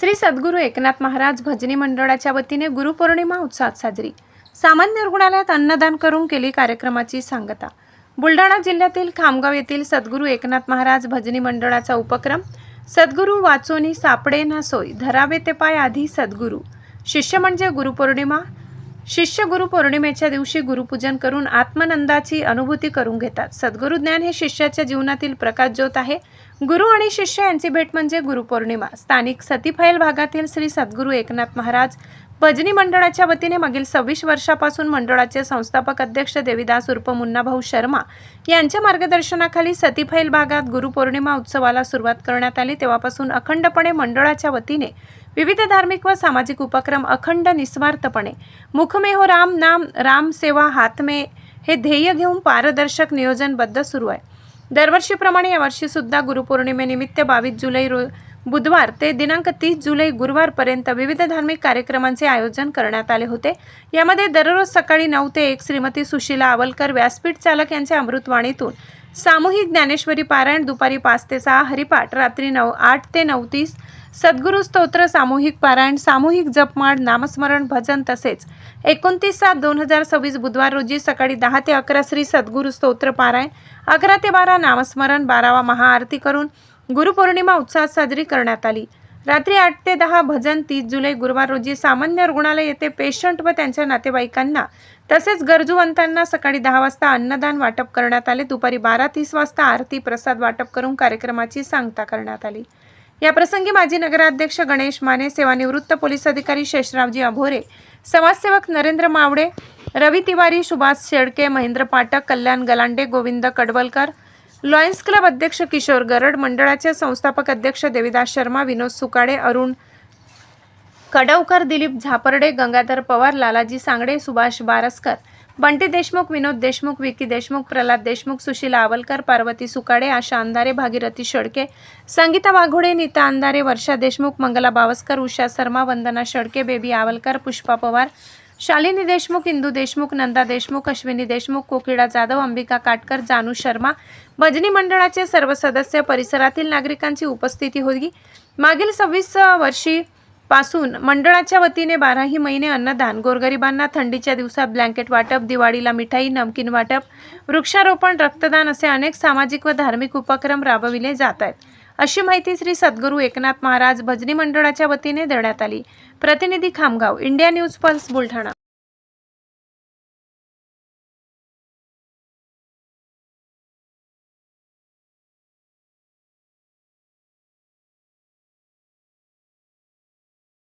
श्री सद्गुरू एकनाथ महाराज भजनी मंडळाच्या वतीने गुरुपौर्णिमा उत्साहात साजरी। सामान्य रुग्णालयात अन्नदान करून केली कार्यक्रमाची सांगता। बुलढाणा जिल्ह्यातील खामगाव येथील सद्गुरू एकनाथ महाराज भजनी मंडळाचा उपक्रम। सद्गुरू वाचोनी सापडे ना सोय, धरावे ते पाय आधी सद्गुरू। शिष्य म्हणजे गुरुपौर्णिमा। शिष्य गुरुपौर्णिमेच्या दिवशी गुरुपूजन करून आत्मनंदाची अनुभूती करून घेतात। सद्गुरू ज्ञान हे शिष्याच्या जीवनातील प्रकाशज्योत आहे। गुरु आणि शिष्य यांची भेट म्हणजे गुरुपौर्णिमा। स्थानिक सतीफैल भागातील श्री सद्गुरू एकनाथ महाराज भजनी मंडळाच्या वतीने मागील 26 वर्षापासून मंडळाचे संस्थापक अध्यक्ष देवीदास उर्फ मुन्नाभाऊ शर्मा यांच्या मार्गदर्शनाखाली सतीफैल भागात गुरुपौर्णिमा उत्सवाला सुरुवात करण्यात आली। तेव्हापासून अखंडपणे मंडळाच्या वतीने विविध धार्मिक व सामाजिक उपक्रम अखंड निस्वार्थपणे मुख में हो राम नाम, राम सेवा हात में हे ध्येय घेऊन पारदर्शक नियोजनबद्ध सुरू आहे। दरवर्षीप्रमाणे यावर्षी सुद्धा गुरुपौर्णिमेनिमित्त 22 जुलै बुधवार ते दिनांक 30 जुलै गुरुवारपर्यंत विविध धार्मिक कार्यक्रमांचे आयोजन करण्यात आले होते। यामध्ये दररोज सकाळी 9 ते 1 श्रीमती सुशीला आवलकर व्यासपीठ चालक यांच्या अमृतवाणीतून सामूहिक ज्ञानेश्वरी पारायण, दुपारी 5 ते 6 हरिपाठ, रात्री 8 ते 9:30 सद्गुरू स्तोत्र सामूहिक पारायण, सामूहिक जपमाळ, नामस्मरण, भजन तसेच 29/7/2026 बुधवार रोजी सकाळी 10 ते 11 श्री सद्गुरू स्तोत्र पारायण, 11 ते 12 नामस्मरण, 12वा महाआरती करून गुरुपौर्णिमा उत्साहात साजरी करण्यात आली। रात्री 8 ते 10 भजन। 30 जुलै गुरुवार रोजी सामान्य रुग्णालय येथे पेशंट व त्यांच्या नातेवाईकांना तसेच गरजूवंतांना सकाळी 10 वाजता अन्नदान वाटप करण्यात आले। दुपारी 12:30 वाजता आरती प्रसाद वाटप करून कार्यक्रमाची सांगता करण्यात आली। या प्रसंगी माजी नगराध्यक्ष गणेश माने, सेवानिवृत्त पोलीस अधिकारी शेषरावजी अभोरे, समाजसेवक नरेंद्र मावडे, रवी तिवारी, सुभाष शेळके, महेंद्र पाठक, कल्याण गलांडे, गोविंद कडवलकर, लॉयन्स क्लब अध्यक्ष किशोर गरड, मंडळाचे संस्थापक अध्यक्ष देवीदास शर्मा, विनोद सुकाडे, अरुण कडवकर, दिलीप झापर्डे, गंगाधर पवार, लालाजी सांगडे, सुभाष बारसकर, बंटी देशमुख, विनोद देशमुख, विकी देशमुख, प्रल्हाद देशमुख, सुशीला आवलकर, पार्वती सुकाडे, आशा अंधारे, भागीरथी शेळके, संगीता वाघोडे, नीता अंधारे, वर्षा देशमुख, मंगला बावस्कर, उषा शर्मा, वंदना शेळके, बेबी आवलकर, पुष्पा पवार, शालिनी देशमुख, इंदू देशमुख, नंदा देशमुख, अश्विनी देशमुख, कोकिळा जाधव, अंबिका काटकर, जानू शर्मा, भजनी मंडळाचे सर्व सदस्य, परिसरातील नागरिकांची उपस्थिती होती। मागील 26 वर्षी पासून मंडळाच्या वतीने 12ही महिने अन्नदान, गोरगरिबांना थंडीच्या दिवसात ब्लँकेट वाटप, दिवाळीला मिठाई, नमकीन वाटप, वृक्षारोपण, रक्तदान असे अनेक सामाजिक व धार्मिक उपक्रम राबविले जात आहेत, अशी माहिती श्री सद्गुरू एकनाथ महाराज भजनी मंडळाच्या वतीने देण्यात आली। प्रतिनिधी Khamgaon, India news pulse, Buldhana.